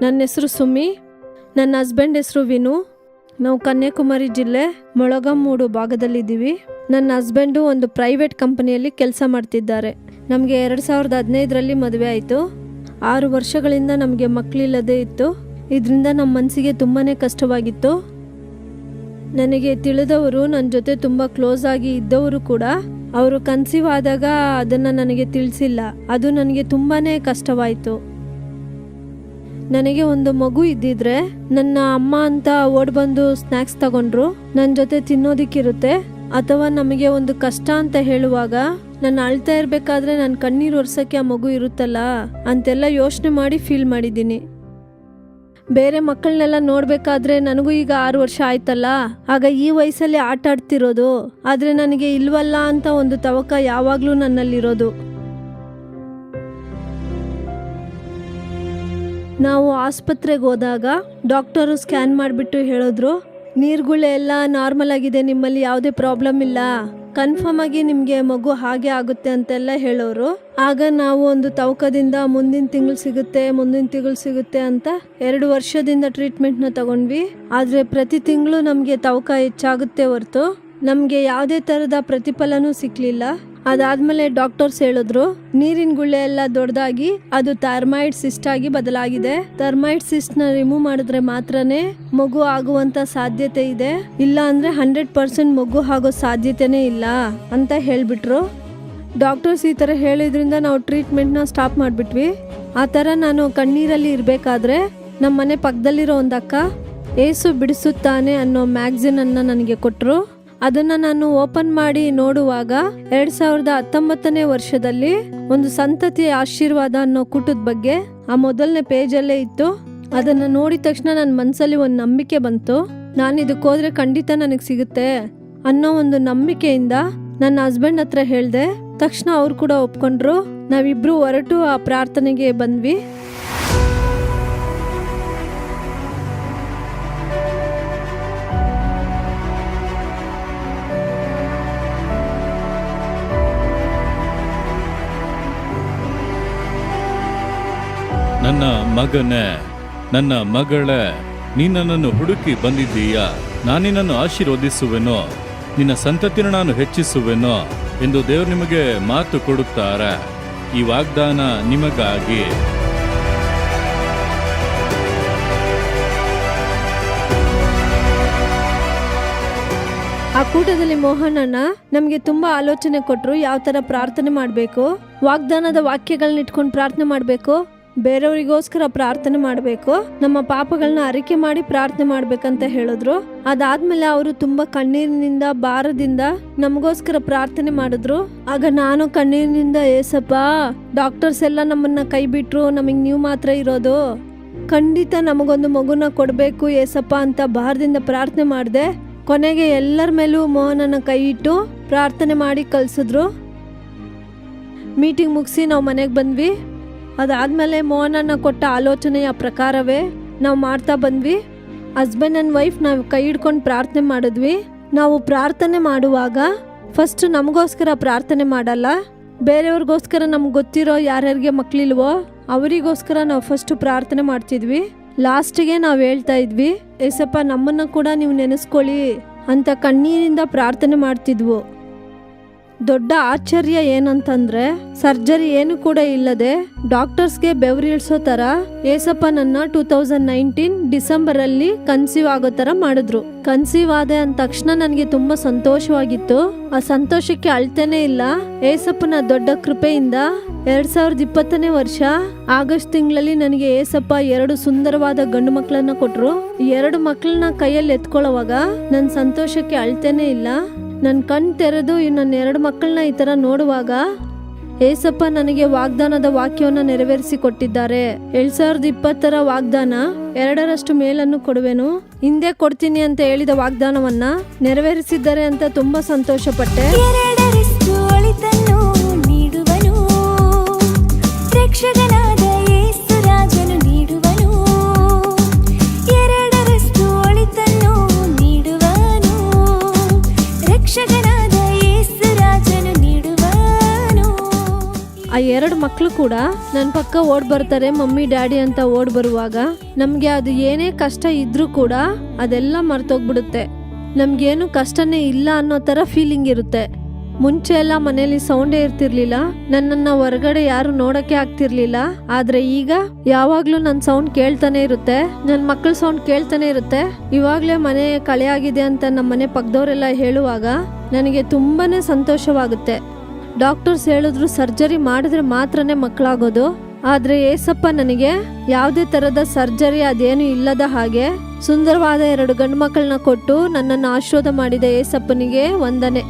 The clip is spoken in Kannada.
ನನ್ನ ಹೆಸರು ಸುಮಿ, ನನ್ನ ಹಸ್ಬೆಂಡ್ ಹೆಸರು ವಿನು. ನಾವು ಕನ್ಯಾಕುಮಾರಿ ಜಿಲ್ಲೆ ಮೊಳಗಮೂಡು ಭಾಗದಲ್ಲಿದ್ದೀವಿ. ನನ್ನ ಹಸ್ಬೆಂಡು ಒಂದು ಪ್ರೈವೇಟ್ ಕಂಪನಿಯಲ್ಲಿ ಕೆಲಸ ಮಾಡ್ತಿದ್ದಾರೆ. ನಮಗೆ 2015ರಲ್ಲಿ ಮದುವೆ ಆಯಿತು. 6 ವರ್ಷಗಳಿಂದ ನಮಗೆ ಮಕ್ಕಳಿಲ್ಲದೇ ಇತ್ತು. ಇದರಿಂದ ನಮ್ಮ ಮನಸ್ಸಿಗೆ ತುಂಬಾ ಕಷ್ಟವಾಗಿತ್ತು. ನನಗೆ ತಿಳಿದವರು, ನನ್ನ ಜೊತೆ ತುಂಬ ಕ್ಲೋಸ್ ಆಗಿ ಇದ್ದವರು ಕೂಡ ಅವರು ಕನ್ಸೀವ್ ಆದಾಗ ಅದನ್ನು ನನಗೆ ತಿಳಿಸಿಲ್ಲ. ಅದು ನನಗೆ ತುಂಬಾ ಕಷ್ಟವಾಯಿತು. ನನಗೆ ಒಂದು ಮಗು ಇದ್ದಿದ್ರೆ ನನ್ನ ಅಮ್ಮ ಅಂತ ಓಡ್ಬಂದು ಸ್ನ್ಯಾಕ್ಸ್ ತಗೊಂಡ್ರು ನನ್ನ ಜೊತೆ ತಿನ್ನೋದಿಕ್ಕಿರುತ್ತೆ. ಅಥವಾ ನಮಗೆ ಒಂದು ಕಷ್ಟ ಅಂತ ಹೇಳುವಾಗ ನಾನು ಅಳ್ತಾ ಇರಬೇಕಾದ್ರೆ ನನ್ನ ಕಣ್ಣೀರು ಒರೆಸೋಕ್ಕೆ ಆ ಮಗು ಇರುತ್ತಲ್ಲ ಅಂತೆಲ್ಲ ಯೋಚನೆ ಮಾಡಿ ಫೀಲ್ ಮಾಡಿದ್ದೀನಿ. ಬೇರೆ ಮಕ್ಕಳನ್ನೆಲ್ಲ ನೋಡಬೇಕಾದ್ರೆ ನನಗೂ ಈಗ 6 ವರ್ಷ ಆಯ್ತಲ್ಲ, ಆಗ ಈ ವಯಸ್ಸಲ್ಲಿ ಆಟ ಆಡ್ತಿರೋದು. ಆದರೆ ನನಗೆ ಇಲ್ವಲ್ಲ ಅಂತ ಒಂದು ತವಕ ಯಾವಾಗಲೂ ನನ್ನಲ್ಲಿರೋದು. ನಾವು ಆಸ್ಪತ್ರೆಗೆ ಹೋದಾಗ ಡಾಕ್ಟರು ಸ್ಕ್ಯಾನ್ ಮಾಡಿಬಿಟ್ಟು ಹೇಳಿದ್ರು, ನೀರುಗುಳೆ ಎಲ್ಲ ನಾರ್ಮಲ್ ಆಗಿದೆ, ನಿಮ್ಮಲ್ಲಿ ಯಾವುದೇ ಪ್ರಾಬ್ಲಮ್ ಇಲ್ಲ, ಕನ್ಫರ್ಮ್ ಆಗಿ ನಿಮಗೆ ಮಗು ಹಾಗೆ ಆಗುತ್ತೆ ಅಂತೆಲ್ಲ ಹೇಳೋರು. ಆಗ ನಾವು ಒಂದು ತವಕದಿಂದ ಮುಂದಿನ ತಿಂಗಳು ಸಿಗುತ್ತೆ ಅಂತ 2 ವರ್ಷದಿಂದ ಟ್ರೀಟ್ಮೆಂಟ್ನ ತಗೊಂಡ್ವಿ. ಆದರೆ ಪ್ರತಿ ತಿಂಗಳು ನಮಗೆ ತವಕ ಹೆಚ್ಚಾಗುತ್ತೆ ಹೊರತು ನಮಗೆ ಯಾವುದೇ ಥರದ ಪ್ರತಿಫಲನೂ ಸಿಕ್ಕಲಿಲ್ಲ. ಅದಾದಮೇಲೆ ಡಾಕ್ಟರ್ಸ್ ಹೇಳಿದ್ರು, ನೀರಿನ ಗುಳ್ಳೆ ಎಲ್ಲ ದೊಡ್ಡದಾಗಿ ಅದು ಥೈರಾಯ್ಡ್ ಸಿಸ್ಟ್ ಆಗಿ ಬದಲಾಗಿದೆ. ಥೈರಾಯ್ಡ್ ಸಿಸ್ಟ್ನ ರಿಮೂವ್ ಮಾಡಿದ್ರೆ ಮಾತ್ರನೇ ಮಗು ಆಗುವಂತ ಸಾಧ್ಯತೆ ಇದೆ, ಇಲ್ಲ ಅಂದ್ರೆ 100% ಮಗು ಆಗೋ ಸಾಧ್ಯತೆನೇ ಇಲ್ಲ ಅಂತ ಹೇಳ್ಬಿಟ್ರು. ಡಾಕ್ಟರ್ಸ್ ಈ ಥರ ಹೇಳಿದ್ರಿಂದ ನಾವು ಟ್ರೀಟ್ಮೆಂಟ್ನ ಸ್ಟಾಪ್ ಮಾಡಿಬಿಟ್ವಿ. ಆ ಥರ ನಾನು ಕಣ್ಣೀರಲ್ಲಿ ಇರಬೇಕಾದ್ರೆ ನಮ್ಮ ಮನೆ ಪಕ್ಕದಲ್ಲಿರೋ ಒಂದು ಅಕ್ಕ ಏಸು ಬಿಡಿಸುತ್ತಾನೆ ಅನ್ನೋ ಮ್ಯಾಗ್ಝಿನನ್ನು ನನಗೆ ಕೊಟ್ಟರು. ಅದನ್ನು ನಾನು ಓಪನ್ ಮಾಡಿ ನೋಡುವಾಗ 2019ನೇ ವರ್ಷದಲ್ಲಿ ಒಂದು ಸಂತತಿಯ ಆಶೀರ್ವಾದ ಅನ್ನೋ ಕೂಟದ ಬಗ್ಗೆ ಆ ಮೊದಲನೇ ಪೇಜಲ್ಲೇ ಇತ್ತು. ಅದನ್ನು ನೋಡಿದ ತಕ್ಷಣ ನನ್ನ ಮನಸ್ಸಲ್ಲಿ ಒಂದು ನಂಬಿಕೆ ಬಂತು. ನಾನು ಇದಕ್ಕೆ ಹೋದ್ರೆ ಖಂಡಿತ ನನಗೆ ಸಿಗುತ್ತೆ ಅನ್ನೋ ಒಂದು ನಂಬಿಕೆಯಿಂದ ನನ್ನ ಹಸ್ಬೆಂಡ್ ಹತ್ರ ಹೇಳಿದೆ. ತಕ್ಷಣ ಅವ್ರು ಕೂಡ ಒಪ್ಕೊಂಡ್ರು. ನಾವಿಬ್ರು ಹೊರಟು ಆ ಪ್ರಾರ್ಥನೆಗೆ ಬಂದ್ವಿ. ನನ್ನ ಮಗನೇ, ನನ್ನ ಮಗಳೇ, ನೀನು ನನ್ನನ್ನು ಹುಡುಕಿ ಬಂದಿದ್ದೀಯಾ. ನಾನಿನ್ನನ್ನು ಆಶೀರ್ವದಿಸುವೆನೋ, ನಿನ್ನ ಸಂತತಿಯನ್ನು ನಾನು ಹೆಚ್ಚಿಸುವೆನೋ ಎಂದು ದೇವರು ನಿಮಗೆ ಮಾತು ಕೊಡುತ್ತಾರೆ. ಈ ವಾಗ್ದಾನ ನಿಮಗಾಗಿ. ಆ ಕೂಟದಲ್ಲಿ ಮೋಹನಣ್ಣ ನಮಗೆ ತುಂಬಾ ಆಲೋಚನೆ ಕೊಟ್ಟರು. ಯಾವ ಥರ ಪ್ರಾರ್ಥನೆ ಮಾಡಬೇಕು, ವಾಗ್ದಾನದ ವಾಕ್ಯಗಳನ್ನ ಇಟ್ಕೊಂಡು ಪ್ರಾರ್ಥನೆ ಮಾಡಬೇಕು, ಬೇರೆಯವರಿಗೋಸ್ಕರ ಪ್ರಾರ್ಥನೆ ಮಾಡಬೇಕು, ನಮ್ಮ ಪಾಪಗಳನ್ನ ಅರಿಕೆ ಮಾಡಿ ಪ್ರಾರ್ಥನೆ ಮಾಡ್ಬೇಕಂತ ಹೇಳಿದ್ರು. ಅದಾದ್ಮೇಲೆ ಅವರು ತುಂಬಾ ಕಣ್ಣೀರಿನಿಂದ ಭಾರದಿಂದ ನಮಗೋಸ್ಕರ ಪ್ರಾರ್ಥನೆ ಮಾಡಿದ್ರು. ಆಗ ನಾನು ಕಣ್ಣೀರಿನಿಂದ, ಏಸಪ್ಪ, ಡಾಕ್ಟರ್ಸ್ ಎಲ್ಲ ನಮ್ಮನ್ನ ಕೈ ಬಿಟ್ರು, ನಮಗ್ ನೀವು ಮಾತ್ರ ಇರೋದು, ಖಂಡಿತ ನಮಗೊಂದು ಮಗುನ ಕೊಡಬೇಕು ಏಸಪ್ಪ ಅಂತ ಭಾರದಿಂದ ಪ್ರಾರ್ಥನೆ ಮಾಡಿದೆ. ಕೊನೆಗೆ ಎಲ್ಲರ ಮೇಲೂ ಮೋಹನನ ಕೈ ಇಟ್ಟು ಪ್ರಾರ್ಥನೆ ಮಾಡಿ ಕಳ್ಸಿದ್ರು. ಮೀಟಿಂಗ್ ಮುಗಿಸಿ ನಾವು ಮನೆಗೆ ಬಂದ್ವಿ. ಅದಾದಮೇಲೆ ಮೋಹನನ ಕೊಟ್ಟ ಆಲೋಚನೆಯ ಪ್ರಕಾರವೇ ನಾವು ಮಾಡ್ತಾ ಬಂದ್ವಿ. ಹಸ್ಬೆಂಡ್ ಆ್ಯಂಡ್ ವೈಫ್ ನಾವು ಕೈ ಹಿಡ್ಕೊಂಡು ಪ್ರಾರ್ಥನೆ ಮಾಡಿದ್ವಿ. ನಾವು ಪ್ರಾರ್ಥನೆ ಮಾಡುವಾಗ ಫಸ್ಟ್ ನಮಗೋಸ್ಕರ ಪ್ರಾರ್ಥನೆ ಮಾಡಲ್ಲ, ಬೇರೆಯವ್ರಿಗೋಸ್ಕರ ನಮ್ಗೆ ಗೊತ್ತಿರೋ ಯಾರ್ಯಾರಿಗೆ ಮಕ್ಕಳಿಲ್ವೋ ಅವರಿಗೋಸ್ಕರ ನಾವು ಫಸ್ಟ್ ಪ್ರಾರ್ಥನೆ ಮಾಡ್ತಿದ್ವಿ. ಲಾಸ್ಟಿಗೆ ನಾವು ಹೇಳ್ತಾ ಇದ್ವಿ, ಏಸಪ್ಪ ನಮ್ಮನ್ನು ಕೂಡ ನೀವು ನೆನೆಸ್ಕೊಳ್ಳಿ ಅಂತ ಕಣ್ಣೀರಿಂದ ಪ್ರಾರ್ಥನೆ ಮಾಡ್ತಿದ್ವು. ದೊಡ್ಡ ಆಶ್ಚರ್ಯ ಏನಂತಂದ್ರೆ, ಸರ್ಜರಿ ಏನು ಕೂಡ ಇಲ್ಲದೆ ಡಾಕ್ಟರ್ಸ್ಗೆ ಬೆವರಿಳಿಸೋ ತರ ಏಸಪ್ಪ ನನ್ನ 2019 ಡಿಸೆಂಬರ್ ಅಲ್ಲಿ ಕನ್ಸೀವ್ ಆಗೋ ತರ ಮಾಡಿದ್ರು. ಕನ್ಸೀವ್ ಆದೆ ಅಂದ ತಕ್ಷಣ ನನಗೆ ತುಂಬಾ ಸಂತೋಷವಾಗಿತ್ತು. ಆ ಸಂತೋಷಕ್ಕೆ ಅಳ್ತೇನೆ ಇಲ್ಲ. ಏಸಪ್ಪನ ದೊಡ್ಡ ಕೃಪೆಯಿಂದ 2020ನೇ ವರ್ಷ ಆಗಸ್ಟ್ ತಿಂಗಳಲ್ಲಿ ನನಗೆ ಏಸಪ್ಪ 2 ಸುಂದರವಾದ ಗಂಡು ಮಕ್ಕಳನ್ನ ಕೊಟ್ರು. 2 ಮಕ್ಕಳನ್ನ ಕೈಯಲ್ಲಿ ಎತ್ಕೊಳ್ಳುವಾಗ ನನ್ನ ಸಂತೋಷಕ್ಕೆ ಅಳ್ತೇನೆ ಇಲ್ಲ. ನನ್ನ ಕಣ್ ತೆರೆದು ನನ್ನ 2 ಮಕ್ಕಳನ್ನ ಈ ತರ ನೋಡುವಾಗ ಏಸಪ್ಪ ನನಗೆ ವಾಗ್ದಾನದ ವಾಕ್ಯವನ್ನು ನೆರವೇರಿಸಿ ಕೊಟ್ಟಿದ್ದಾರೆ. 2020ರ ವಾಗ್ದಾನ 2ರಷ್ಟು ಮೇಲನ್ನು ಕೊಡುವೆನು, ಹಿಂದೆ ಕೊಡ್ತೀನಿ ಅಂತ ಹೇಳಿದ ವಾಗ್ದಾನವನ್ನ ನೆರವೇರಿಸಿದ್ದಾರೆ ಅಂತ ತುಂಬಾ ಸಂತೋಷ ಪಟ್ಟೆ. ಆ 2 ಮಕ್ಕಳು ಕೂಡ ನನ್ನ ಪಕ್ಕ ಓಡ್ ಬರ್ತಾರೆ ಮಮ್ಮಿ ಡ್ಯಾಡಿ ಅಂತ ಓಡ್ ಬರುವಾಗ ನಮ್ಗೆ ಅದು ಏನೇ ಕಷ್ಟ ಇದ್ರೂ ಕೂಡ ಅದೆಲ್ಲ ಮರ್ತೋಗ್ಬಿಡುತ್ತೆ. ನಮ್ಗೇನು ಕಷ್ಟನೇ ಇಲ್ಲ ಅನ್ನೋ ತರ ಫೀಲಿಂಗ್ ಇರುತ್ತೆ. ಮುಂಚೆ ಎಲ್ಲ ಮನೇಲಿ ಸೌಂಡೇ ಇರ್ತಿರ್ಲಿಲ್ಲ, ನನ್ನನ್ನ ಹೊರಗಡೆ ಯಾರು ನೋಡಕ್ಕೆ ಆಗ್ತಿರ್ಲಿಲ್ಲ. ಆದ್ರೆ ಈಗ ಯಾವಾಗ್ಲೂ ನನ್ನ ಸೌಂಡ್ ಕೇಳ್ತಾನೆ ಇರುತ್ತೆ, ನನ್ನ ಮಕ್ಕಳ ಸೌಂಡ್ ಕೇಳ್ತಾನೆ ಇರುತ್ತೆ. ಇವಾಗ್ಲೇ ಮನೆ ಕಳೆ ಆಗಿದೆ ಅಂತ ನಮ್ಮ ಮನೆ ಪಕ್ಕದವರೆಲ್ಲ ಹೇಳುವಾಗ ನನಗೆ ತುಂಬಾನೇ ಸಂತೋಷವಾಗುತ್ತೆ. ಡಾಕ್ಟರ್ಸ್ ಹೇಳಿದ್ರು ಸರ್ಜರಿ ಮಾಡಿದ್ರೆ ಮಾತ್ರನೇ ಮಕ್ಕಳಾಗೋದು. ಆದ್ರೆ ಏಸಪ್ಪ ನನಗೆ ಯಾವುದೇ ತರದ ಸರ್ಜರಿ ಅದೇನು ಇಲ್ಲದ ಹಾಗೆ ಸುಂದರವಾದ 2 ಗಂಡು ಮಕ್ಕಳನ್ನ ಕೊಟ್ಟು ನನ್ನನ್ನು ಆಶೀರ್ವಾದ ಮಾಡಿದ ಏಸಪ್ಪನಿಗೆ ವಂದನೆ.